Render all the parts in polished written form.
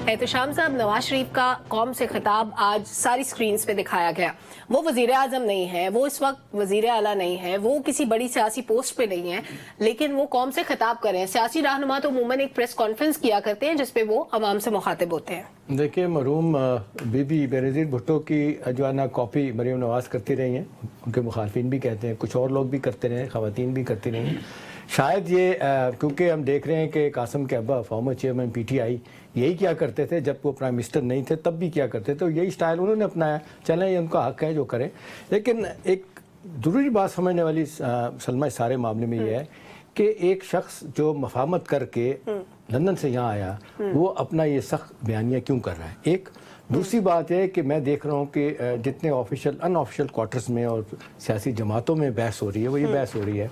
احتشام صاحب، نواز شریف کا قوم سے خطاب آج ساری سکرینز پہ دکھایا گیا. وہ وزیر اعظم نہیں ہے، وہ اس وقت وزیر اعلیٰ نہیں ہے، وہ کسی بڑی سیاسی پوسٹ پہ نہیں ہے، لیکن وہ قوم سے خطاب کر رہے ہیں. سیاسی رہنما تو عموماً ایک پریس کانفرنس کیا کرتے ہیں جس پہ وہ عوام سے مخاطب ہوتے ہیں. دیکھیں، مرحوم بی بی بینظیر بھٹو کی جو ہے نا کاپی مریم نواز کرتی رہی ہیں. ان کے مخالفین بھی کہتے ہیں، کچھ اور لوگ بھی کرتے رہے ہیں، خواتین بھی کرتی رہی ہیں. شاید یہ کیونکہ ہم دیکھ رہے ہیں کہ قاسم کے ابا former chairman P T I یہی کیا کرتے تھے جب وہ پرائم منسٹر نہیں تھے، تب بھی کیا کرتے تھے، یہی سٹائل انہوں نے اپنایا. چلیں، یہ ان کا حق ہے جو کریں. لیکن ایک ضروری بات سمجھنے والی سلمہ اس سارے معاملے میں یہ ہے کہ ایک شخص جو مفاہمت کر کے لندن سے یہاں آیا، وہ اپنا یہ سخت بیانیہ کیوں کر رہا ہے. ایک دوسری بات ہے کہ میں دیکھ رہا ہوں کہ جتنے آفیشیل ان آفیشیل کوارٹرز میں اور سیاسی جماعتوں میں بحث ہو رہی ہے، وہ یہ بحث ہو رہی ہے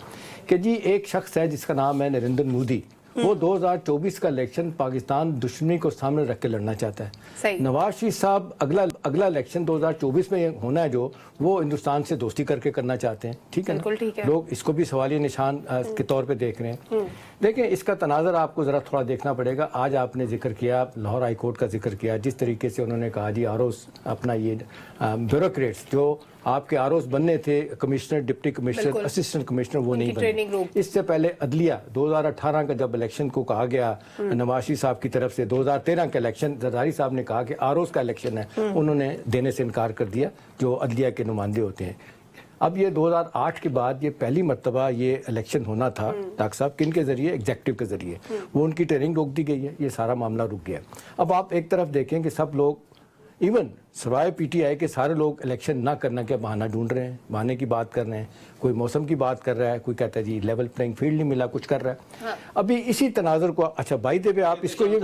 کہ جی ایک شخص ہے جس کا نام ہے نریندر مودی، وہ 2024 کا الیکشن پاکستان دشمنی کو سامنے رکھ کے لڑنا چاہتا ہے. نواز شریف صاحب اگلا الیکشن 2024 میں ہونا ہے جو وہ ہندوستان سے دوستی کر کے کرنا چاہتے ہیں. ٹھیک ہے نا؟ لوگ اس کو بھی سوالیہ نشان کے طور پہ دیکھ رہے ہیں. دیکھیں، اس کا تناظر آپ کو ذرا تھوڑا دیکھنا پڑے گا. آج آپ نے ذکر کیا، لاہور ہائی کورٹ کا ذکر کیا، جس طریقے سے انہوں نے کہا جی آروز اپنا یہ بیوروکریٹس جو آپ کے آروز بننے تھے، commissioner, deputy commissioner, assistant commissioner, وہ نہیں بنے. اس سے پہلے عدلیہ 2018 کا جب الیکشن کو کہا گیا نواز شریف صاحب کی طرف سے، 2013 کا الیکشن زرداری صاحب نے کہا کہ آروز کا الیکشن ہے، انہوں نے دینے سے انکار کر دیا جو عدلیہ کے نمائندے ہوتے ہیں. اب یہ 2008 کے بعد یہ پہلی مرتبہ یہ الیکشن ہونا تھا ڈاکٹر صاحب، کن کے ذریعے؟ ایگزیکٹو کے ذریعے. وہ ان کی ٹریننگ روک دی گئی ہے، یہ سارا معاملہ رک گیا. اب آپ ایک طرف دیکھیں کہ سب لوگ ایون سوائے پی ٹی آئی کے سارے لوگ الیکشن نہ کرنا کے بہانہ ڈھونڈ رہے ہیں، بہانے کی بات کر رہے ہیں. کوئی موسم کی بات کر رہا ہے، کوئی کہتا ہے جی لیول پلینگ فیلڈ نہیں ملا، کچھ کر رہا ہے. ابھی اسی تناظر کو اچھا بائی دے پہ آپ اس کو یہ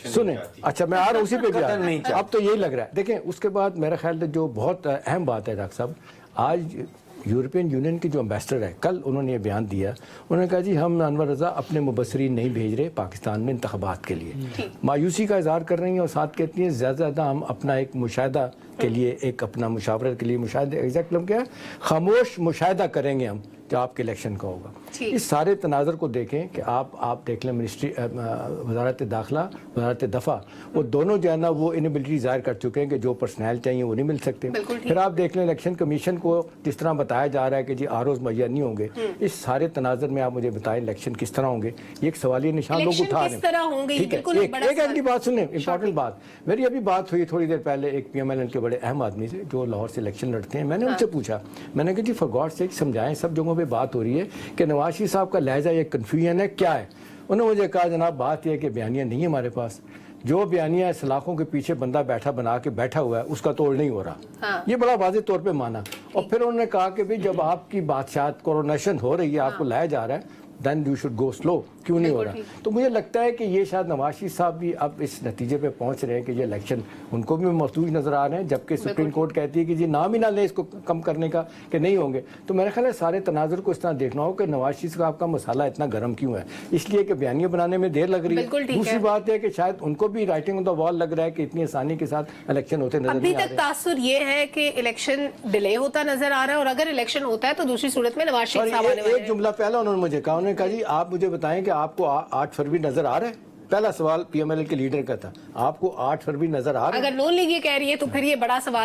سنیں، اچھا میں آ رہا ہوں اسی پہ بھی آ رہا ہوں. اب تو یہی لگ رہا ہے. دیکھیں، اس کے بعد میرا خیال ہے جو بہت اہم بات ہے ڈاکٹر صاحب، آج یورپین یونین کے جو امبیسڈر ہے، کل انہوں نے یہ بیان دیا، انہوں نے کہا جی ہم انور رضا اپنے مبصرین نہیں بھیج رہے پاکستان میں انتخابات کے لیے. مایوسی کا اظہار کر رہی ہیں اور ساتھ کہتی ہیں زیادہ زیادہ ہم اپنا ایک مشاہدہ کے لیے، ایک اپنا مشاورت کے لیے مشاہدہ، ایگزیکٹ لفظ کیا ہے، خاموش مشاہدہ کریں گے ہم جو آپ کے الیکشن کا ہوگا. اس سارے تناظر کو دیکھیں کہ آپ دیکھ لیں منسٹری، وزارت داخلہ، وزارت دفاع، وہ دونوں جو ہے نا وہ انیبلٹی ظاہر کر چکے ہیں کہ جو پرسنل چاہیے وہ نہیں مل سکتے. پھر آپ دیکھ لیں الیکشن کمیشن کو جس طرح بتایا جا رہا ہے کہ جی آروز مہیا نہیں ہوں گے. اس سارے تناظر میں آپ مجھے بتائیں الیکشن کس طرح ہوں گے؟ یہ ایک سوالیہ نشان لوگ اٹھا رہے ہیں. ٹھیک ہے، ایک اگلی بات سنیں، امپورٹنٹ بات. میری ابھی بات ہوئی تھوڑی دیر پہلے ایک پی ایم ایل این کے بڑے اہم آدمی سے جو لاہور سے الیکشن لڑتے ہیں. میں نے ان سے پوچھا، میں نے کہا جی فار گاڈ سیک سمجھائیں، سب جگہوں پہ بات ہو رہی ہے کہ نواز شریف صاحب کا لہجہ یہ کنفیوژن ہے، کیا ہے؟ انہوں نے مجھے کہا جناب بات یہ ہے کہ بیانیہ نہیں ہے ہمارے پاس، جو بیانیہ سلاخوں کے پیچھے بندہ بنا کے بیٹھا ہوا ہے اس کا توڑ نہیں ہو رہا. یہ بڑا واضح طور پہ مانا. اور پھر انہوں نے کہا کہ بھی جب آپ کی بادشاہت کورونیشن ہو رہی ہے، آپ کو لایا جا رہا ہے، دین یو شوڈ گو سلو. کیوں نہیں ہو رہا؟ تو مجھے لگتا ہے کہ یہ شاید نواز شریف صاحب بھی اب اس نتیجے پہ پہنچ رہے ہیں کہ یہ الیکشن ان کو بھی محتوج نظر آ رہے ہیں، جبکہ سپریم کورٹ کہتی ہے کہ جی نام ہی نہ لیں اس کو کم کرنے کا کہ نہیں ہوں گے. تو میرا خیال ہے سارے تناظر کو اس طرح دیکھنا ہو کہ نواز شریف صاحب کا مسئلہ اتنا گرم کیوں ہے؟ اس لیے کہ بیانیہ بنانے میں دیر لگ رہی ہے. دوسری بات ہے کہ شاید ان کو بھی رائٹنگ آن دا وال لگ رہا ہے کہ اتنی آسانی کے ساتھ الیکشن ہوتے نظر نہیں آ رہے. ابھی تک تاثر یہ ہے کہ الیکشن ڈیلے ہوتا نظر آ رہا ہے، اور اگر الیکشن ہوتا ہے تو دوسری صورت میں نواز شریف صاحب ایک جملہ پہلا انہوں نے مجھے کہا، انہوں نے کہا جی آپ مجھے بتائیں کہ آپ کو 8 فروری نظر آ رہا ہے؟ پہلا سوال پی ایم ایل کے لیڈر کا تھا، آپ کو 8 فروری نظر آ رہا ہے؟ اگر نون لیگ یہ کہہ رہی ہے تو پھر یہ بڑا سوال